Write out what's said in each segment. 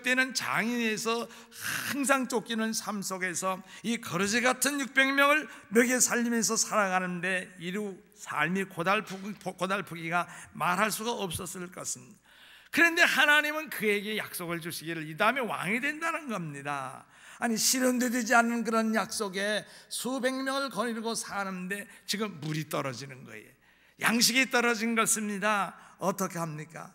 때는 장인에서 항상 쫓기는 삶 속에서 이 거르지 같은 600명을 먹여 살리면서 살아가는데 이루 삶이 고달프기가 말할 수가 없었을 것입니다. 그런데 하나님은 그에게 약속을 주시기를 이 다음에 왕이 된다는 겁니다. 아니, 실현도 되지 않는 그런 약속에 수백 명을 거느리고 사는데 지금 물이 떨어지는 거예요. 양식이 떨어진 것입니다. 어떻게 합니까?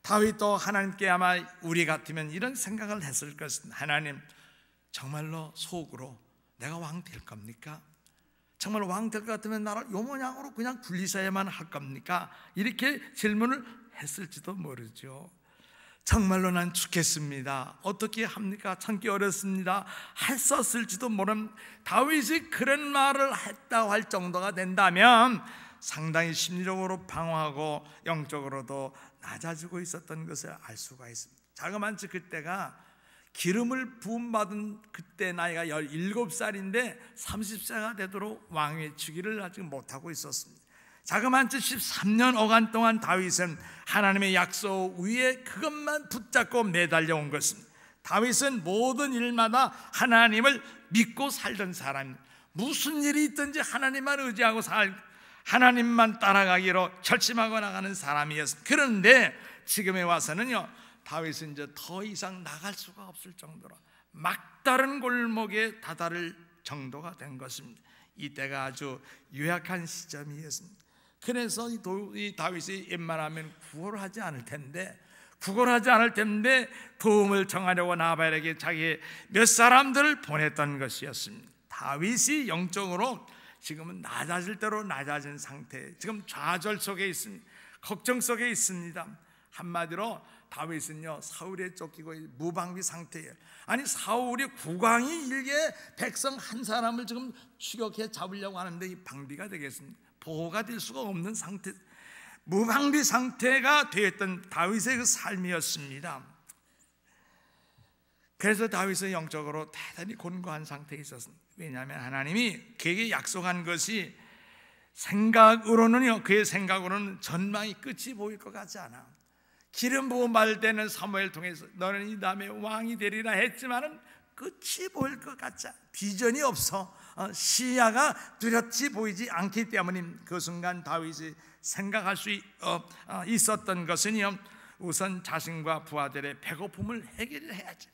다윗도 하나님께 아마 우리 같으면 이런 생각을 했을 것입니다. 하나님, 정말로 속으로 내가 왕 될 겁니까? 정말 왕 될 것 같으면 나를 요 모양으로 그냥 굴리셔야만 할 겁니까? 이렇게 질문을 했을지도 모르죠. 정말로 난 죽겠습니다. 어떻게 합니까? 참기 어렵습니다. 했었을지도 모름. 다윗이 그런 말을 했다고 할 정도가 된다면 상당히 심리적으로 방황하고 영적으로도 낮아지고 있었던 것을 알 수가 있습니다. 자그만치 그때가 기름을 부음받은 그때 나이가 17살인데 30세가 되도록 왕위의 즉위를 아직 못하고 있었습니다. 자그만치 13년 5간 동안 다윗은 하나님의 약속 위에 그것만 붙잡고 매달려 온 것입니다. 다윗은 모든 일마다 하나님을 믿고 살던 사람입니다. 무슨 일이 있든지 하나님만 의지하고 하나님만 따라가기로 결심하고 나가는 사람이었습니다. 그런데 지금에 와서는요, 다윗은 이제 더 이상 나갈 수가 없을 정도로 막다른 골목에 다다를 정도가 된 것입니다. 이때가 아주 유약한 시점이었습니다. 그래서 이 다윗이 웬만하면 구걸을 하지 않을 텐데 도움을 청하려고 나발에게 자기의 몇 사람들을 보냈던 것이었습니다. 다윗이 영적으로 지금은 낮아질 대로 낮아진 상태, 지금 좌절 속에 있습니다. 걱정 속에 있습니다. 한마디로 다윗은요, 사울에 쫓기고 무방비 상태예요. 아니, 사울이 국왕이 일개 백성 한 사람을 지금 추격해 잡으려고 하는데 이 방비가 되겠습니까? 보호가 될 수가 없는 상태, 무방비 상태가 되었던 다윗의 그 삶이었습니다. 그래서 다윗은 영적으로 대단히 곤고한 상태에 있었습니다. 왜냐하면 하나님이 그에게 약속한 것이 그의 생각으로는 전망이 끝이 보일 것 같지 않아. 기름 부음 받을 때는 사무엘 통해서 너는 이 다음에 왕이 되리라 했지만은 끝이 보일 것 같지 않아. 비전이 없어. 시야가 뚜렷이 보이지 않기 때문에 그 순간 다윗이 생각할 수 있었던 것은요, 우선 자신과 부하들의 배고픔을 해결해야지.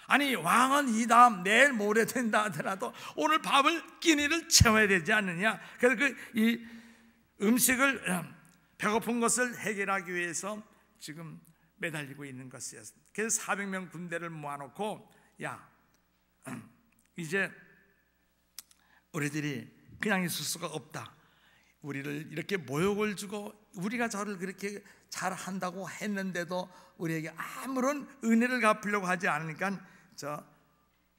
아니, 왕은 이 다음 내일 모레 된다 하더라도 오늘 밥을 끼니를 채워야 되지 않느냐. 그래서 이 음식을 배고픈 것을 해결하기 위해서 지금 매달리고 있는 것이었습니다. 그래서 400명 군대를 모아놓고, 야, 이제 우리들이 그냥 있을 수가 없다. 우리를 이렇게 모욕을 주고 우리가 저를 그렇게 잘한다고 했는데도 우리에게 아무런 은혜를 갚으려고 하지 않으니까 저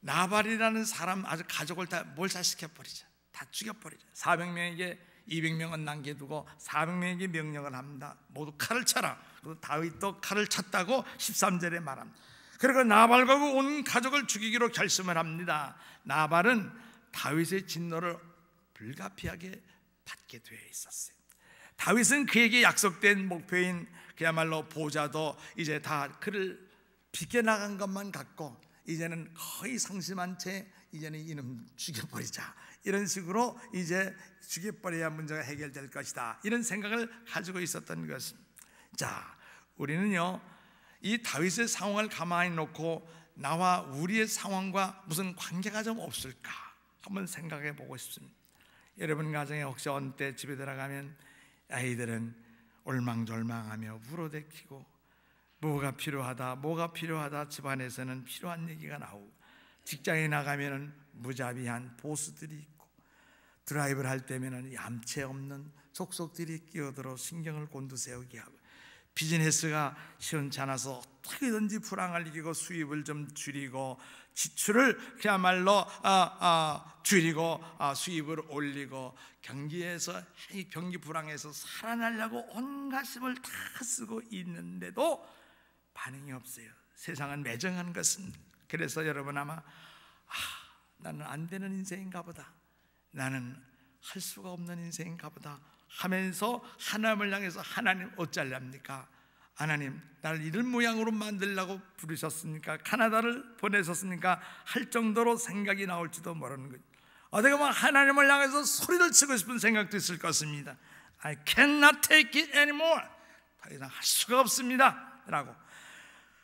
나발이라는 사람 아주 가족을 다 몰살시켜버리자. 다 죽여버리자. 400명에게 200명은 남겨두고 400명에게 명령을 합니다. 모두 칼을 쳐라. 그리고 다윗도 칼을 쳤다고 13절에 말합니다. 그리고 나발과 온 가족을 죽이기로 결심을 합니다. 나발은 다윗의 진노를 불가피하게 받게 되어 있었어요. 다윗은 그에게 약속된 목표인 그야말로 보좌도 이제 다 그를 비껴나간 것만 같고, 이제는 거의 상심한 채 이제는 이놈 죽여버리자, 이런 식으로 이제 죽여버려야 문제가 해결될 것이다, 이런 생각을 가지고 있었던 것입니다. 자, 우리는요, 이 다윗의 상황을 가만히 놓고 나와 우리의 상황과 무슨 관계가 좀 없을까 한번 생각해 보고 싶습니다. 여러분 가정에 혹시 어느 때 집에 들어가면 아이들은 올망졸망하며 울어대키고 뭐가 필요하다 집안에서는 필요한 얘기가 나오고, 직장에 나가면 무자비한 보스들이 있고, 드라이브를 할 때면 얌체 없는 족속들이 끼어들어 신경을 곤두세우게 하고, 비즈니스가 시원찮아서 어떻게든지 불황을 이기고 수입을 좀 줄이고 지출을 그야말로 줄이고 수입을 올리고, 경기에서 경기 불황에서 살아나려고 온갖 힘을 다 쓰고 있는데도 반응이 없어요. 세상은 매정한 것입니다. 그래서 여러분 아마 나는 안 되는 인생인가 보다, 나는 할 수가 없는 인생인가 보다 하면서 하나님을 향해서 하나님 어쩌렵니까? 하나님, 나를 이런 모양으로 만들려고 부르셨습니까? 카나다를 보내셨습니까? 할 정도로 생각이 나올지도 모르는 거죠. 어떻게 보면 하나님을 향해서 소리를 치고 싶은 생각도 있을 것입니다. I cannot take it anymore. 더 이상 할 수가 없습니다 라고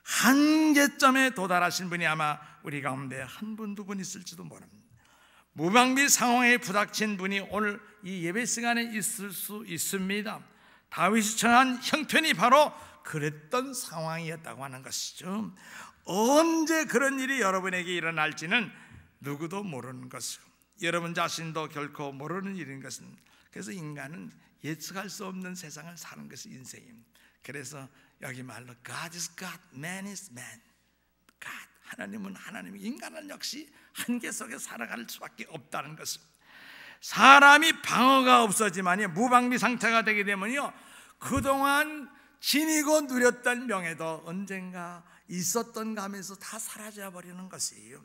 한계점에 도달하신 분이 아마 우리 가운데 한 분, 두 분 있을지도 모릅니다. 무방비 상황에 부닥친 분이 오늘 이 예배 시간에 있을 수 있습니다. 다윗이 처한 형편이 바로 그랬던 상황이었다고 하는 것이죠. 언제 그런 일이 여러분에게 일어날지는 누구도 모르는 것이고 여러분 자신도 결코 모르는 일인 것입니다. 그래서 인간은 예측할 수 없는 세상을 사는 것이 인생입니다. 그래서 여기 말로 God is God, man is man. God, 하나님은 하나님, 인간은 역시 한계 속에 살아갈 수밖에 없다는 것입니다. 사람이 방어가 없어지만이 무방비 상태가 되게 되면요, 그동안 지니고 누렸던 명예도 언젠가 있었던 감에서 다 사라져 버리는 것이에요.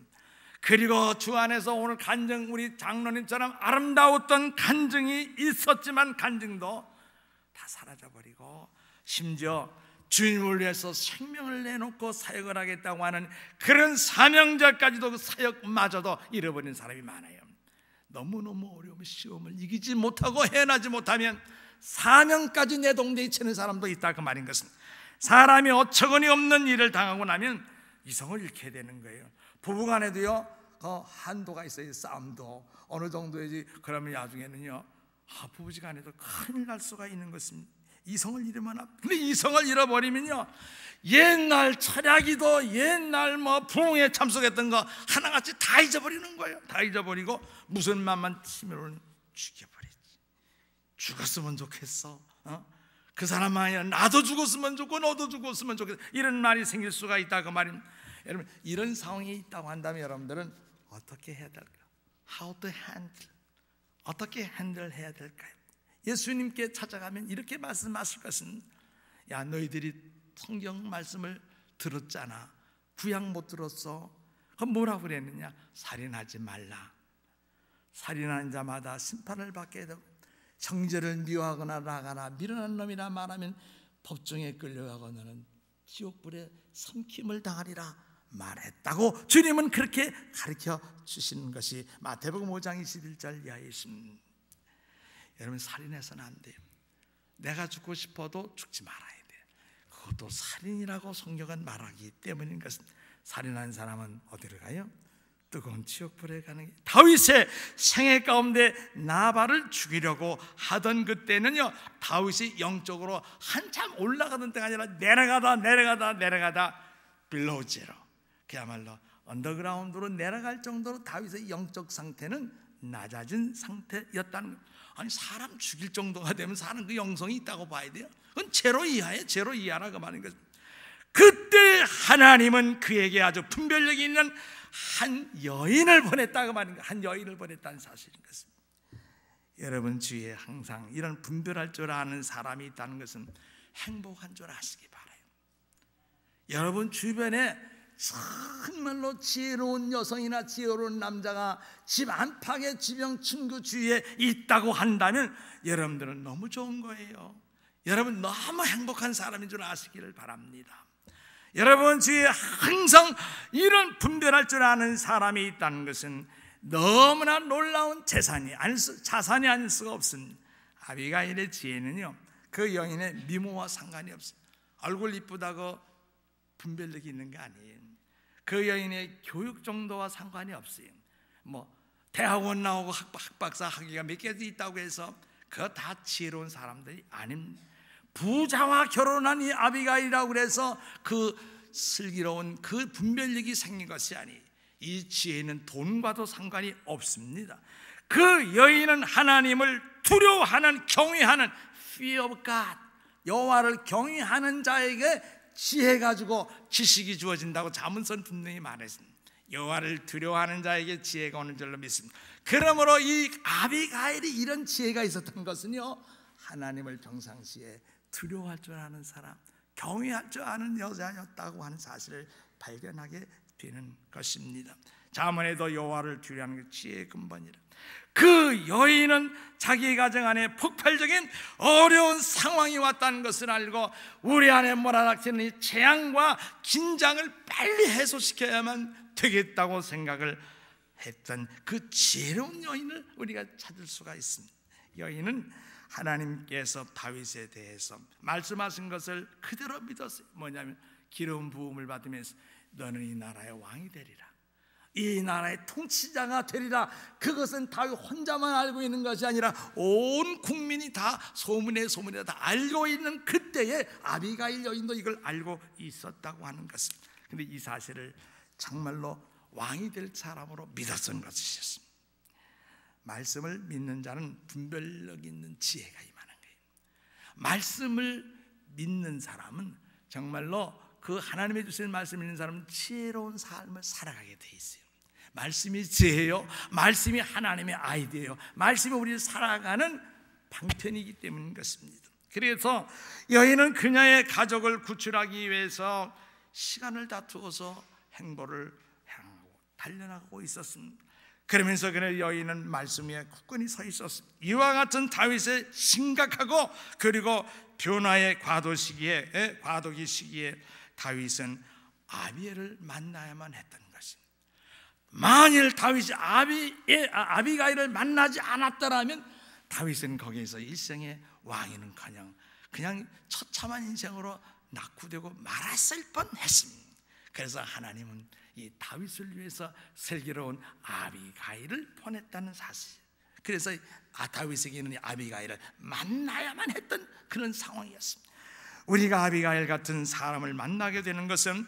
그리고 주 안에서 오늘 간증, 우리 장로님처럼 아름다웠던 간증이 있었지만 간증도 다 사라져 버리고 심지어 주님을 위해서 생명을 내놓고 사역을 하겠다고 하는 그런 사명자까지도 그 사역마저도 잃어버린 사람이 많아요. 너무너무 어려운 시험을 이기지 못하고 해나지 못하면 사명까지 내동댕이 치는 사람도 있다, 그 말인 것은. 사람이 어처구니 없는 일을 당하고 나면 이성을 잃게 되는 거예요. 부부간에도요, 한도가 있어요. 싸움도 어느 정도이지. 그러면 나중에는요, 부부지간에도 큰일 날 수가 있는 것입니다. 이성을 잃으면, 근데 이성을 잃어버리면요, 옛날 철야기도, 옛날 부흥에 참석했던 거 하나같이 다 잊어버리는 거예요. 다 잊어버리고 무슨 맘만 치면은 죽여버리지. 죽었으면 좋겠어. 그 사람만이 나도 죽었으면 좋고 너도 죽었으면 좋겠어. 이런 말이 생길 수가 있다, 그 말입니다. 여러분, 이런 상황이 있다고 한다면 여러분들은 어떻게 해야 될까요? How to handle, 어떻게 핸들 해야 될까요? 예수님께 찾아가면 이렇게 말씀하실 것은, 야, 너희들이 성경 말씀을 들었잖아. 구약 못 들었어. 그럼 뭐라고 그랬느냐? 살인하지 말라. 살인하는 자마다 심판을 받게 되고 형제를 미워하거나 나가나 미련한 놈이라 말하면 법정에 끌려가고 너는 지옥불에 삼킴을 당하리라 말했다고 주님은 그렇게 가르쳐 주시는 것이 마태복음 5장 21절 이하에 있습니다. 여러분, 살인해서는 안 돼요. 내가 죽고 싶어도 죽지 말아야 돼. 그것도 살인이라고 성경은 말하기 때문인 것은, 살인한 사람은 어디로 가요? 뜨거운 지옥불에 가는 게. 다윗의 생애 가운데 나발을 죽이려고 하던 그때는요, 다윗이 영적으로 한참 올라가던 때가 아니라 내려가다 below zero, 그야말로 언더그라운드로 내려갈 정도로 다윗의 영적 상태는 낮아진 상태였다는 거예요. 아니, 사람 죽일 정도가 되면 사람 그 영성이 있다고 봐야 돼요. 그건 제로 이하예요. 제로 이하라고 말하는 거죠. 그때 하나님은 그에게 아주 분별력이 있는 한 여인을 보냈다고 말하는 거예요. 한 여인을 보냈다는 사실인 것입니다. 여러분 주위에 항상 이런 분별할 줄 아는 사람이 있다는 것은 행복한 줄 아시기 바라요. 여러분 주변에 정말로 지혜로운 여성이나 지혜로운 남자가 집 안팎의 주변 친구 주위에 있다고 한다면 여러분들은 너무 좋은 거예요. 여러분 너무 행복한 사람인 줄 아시기를 바랍니다. 여러분 주위에 항상 이런 분별할 줄 아는 사람이 있다는 것은 너무나 놀라운 자산이 아닐 수가 없습니다. 아비가일의 지혜는요, 그 여인의 미모와 상관이 없어요. 얼굴 이쁘다고 분별력이 있는 게 아니에요. 그 여인의 교육 정도와 상관이 없어요. 대학원 나오고 학박사 학위가 몇 개 있다고 해서 그거 다 지혜로운 사람들이 아닙니다. 부자와 결혼한 이 아비가일이라고 그래서 그 슬기로운 그 분별력이 생긴 것이 아니에요. 이 지혜는 돈과도 상관이 없습니다. 그 여인은 하나님을 두려워하는, 경외하는 fear of God, 여호와를 경외하는 자에게 지혜 가지고 지식이 주어진다고 잠언서는 분명히 말했습니다. 여호와를 두려워하는 자에게 지혜가 오는 줄로 믿습니다. 그러므로 이 아비가일이 이런 지혜가 있었던 것은요, 하나님을 평상시에 두려워할 줄 아는 사람, 경외할 줄 아는 여자였다고 하는 사실을 발견하게 되는 것입니다. 잠언에도 여호와를 두려워하는 게 지혜의 근본이라. 그 여인은 자기 가정 안에 폭발적인 어려운 상황이 왔다는 것을 알고 우리 안에 몰아닥치는 이 재앙과 긴장을 빨리 해소시켜야만 되겠다고 생각을 했던 그 지혜로운 여인을 우리가 찾을 수가 있습니다. 여인은 하나님께서 다윗에 대해서 말씀하신 것을 그대로 믿었어요. 뭐냐면 기름 부음을 받으면서 너는 이 나라의 왕이 되리라, 이 나라의 통치자가 되리라. 그것은 다윗 혼자만 알고 있는 것이 아니라 온 국민이 다 소문에 다 알고 있는 그때의 아비가일 여인도 이걸 알고 있었다고 하는 것입니다. 그런데 이 사실을 정말로 왕이 될 사람으로 믿었던 것이었습니다. 말씀을 믿는 자는 분별력 있는 지혜가 임하는 거예요. 말씀을 믿는 사람은 정말로 그 하나님의 주신 말씀 있는 사람은 지혜로운 삶을 살아가게 돼 있어요. 말씀이 지혜요, 말씀이 하나님의 아이디어예요. 말씀이 우리를 살아가는 방편이기 때문인 것입니다. 그래서 여인은 그녀의 가족을 구출하기 위해서 시간을 다투어서 행보를 향하고 달려나가고 있었습니다. 그러면서 그는 여인은 말씀 위에 굳건히 서 있었습니다. 이와 같은 다윗의 심각하고 그리고 변화의 과도기 시기에 다윗은 아비엘을 만나야만 했던 것입니다. 만일 다윗이 아비가일을 만나지 않았더라면 다윗은 거기에서 일생의 왕위는커녕 그냥 처참한 인생으로 낙후되고 말았을 뻔했습니다. 그래서 하나님은 이 다윗을 위해서 슬기로운 아비가일을 보냈다는 사실. 그래서 다윗에게는 아비가일을 만나야만 했던 그런 상황이었습니다. 우리가 아비가일 같은 사람을 만나게 되는 것은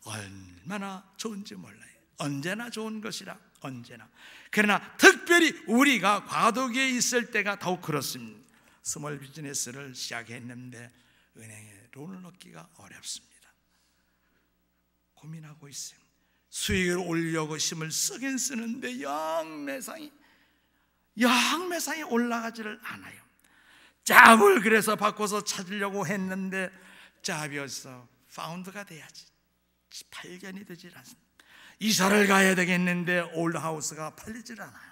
얼마나 좋은지 몰라요. 언제나 좋은 것이라, 언제나. 그러나 특별히 우리가 과도기에 있을 때가 더욱 그렇습니다. 스몰 비즈니스를 시작했는데 은행에 론을 얻기가 어렵습니다. 고민하고 있어요. 수익을 올리려고 힘을 쓰긴 쓰는데 영매상이 올라가지를 않아요. 짭을 그래서 바꿔서 찾으려고 했는데 짭이어서 파운드가 돼야지 발견이 되질 않습니다. 이사를 가야 되겠는데 올드하우스가 팔리질 않아요.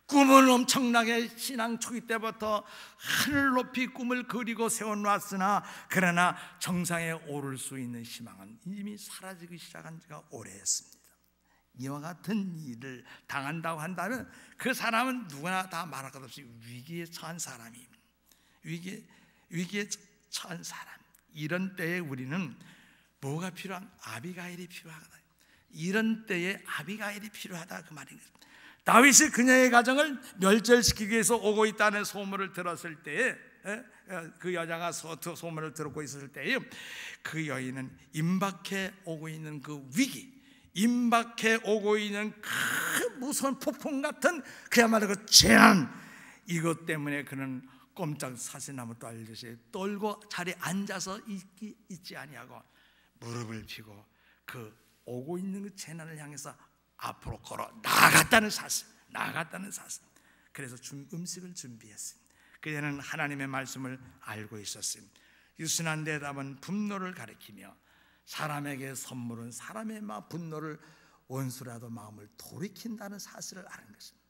꿈은 엄청나게 신앙 초기 때부터 하늘 높이 꿈을 그리고 세워놨으나 그러나 정상에 오를 수 있는 희망은 이미 사라지기 시작한 지가 오래였습니다. 이와 같은 일을 당한다고 한다면 그 사람은 누구나 다 말할 것 없이 위기에 처한 사람입니다. 위기에 처한 사람. 이런 때에 우리는 뭐가 필요한? 아비가일이 필요하다. 이런 때에 아비가일이 필요하다, 그 말입니다. 다윗이 그녀의 가정을 멸절시키기 위해서 오고 있다는 소문을 들었을 때에, 그 여자가 소문을 듣고 있을 때에 그 여인은 임박해 오고 있는 그 위기, 임박해 오고 있는 그 무서운 폭풍 같은 그야말로 그 재난, 이것 때문에 그는 꼼짝 사시나무 떨듯이 떨고 자리에 앉아서 있지 아니하고 무릎을 펴고 그 오고 있는 그 재난을 향해서 앞으로 걸어 나아갔다는 사실. 그래서 음식을 준비했습니다. 그녀는 하나님의 말씀을 알고 있었습니다. 유순한 대답은 분노를 가리키며 사람에게 선물은 사람의 분노를 원수라도 마음을 돌이킨다는 사실을 아는 것입니다.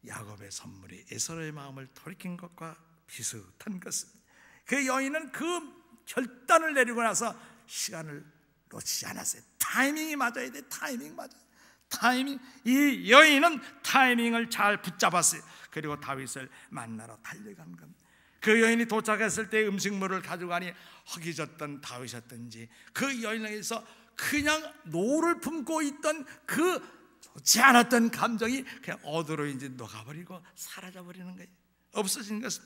야곱의 선물이 에서의 마음을 돌이킨 것과 비슷한 것입니다. 그 여인은 그 결단을 내리고 나서 시간을 놓치지 않았어요. 타이밍이 맞아야 돼. 타이밍. 이 여인은 타이밍을 잘 붙잡았어요. 그리고 다윗을 만나러 달려간 겁니다. 그 여인이 도착했을 때 음식물을 가져가니 허기졌던 다윗이었던지 그 여인에게서 그냥 노를 품고 있던 그 좋지 않았던 감정이 그냥 어디로 이제 녹아버리고 사라져버리는 거예요. 없어진 것은.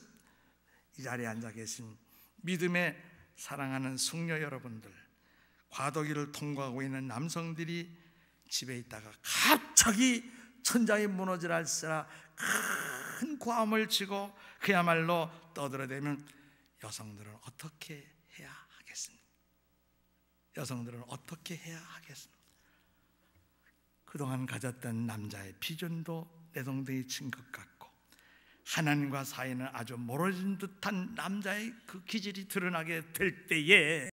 이 자리에 앉아 계신 믿음의 사랑하는 숙녀 여러분들, 과도기를 통과하고 있는 남성들이 집에 있다가 갑자기 천장이 무너질 알싸 큰 고함을 치고 그야말로 떠들어대면 여성들은 어떻게 해야 하겠습니까? 그동안 가졌던 남자의 비전도 내동댕이 친 것 같고 하나님과 사이는 아주 멀어진 듯한 남자의 그 기질이 드러나게 될 때에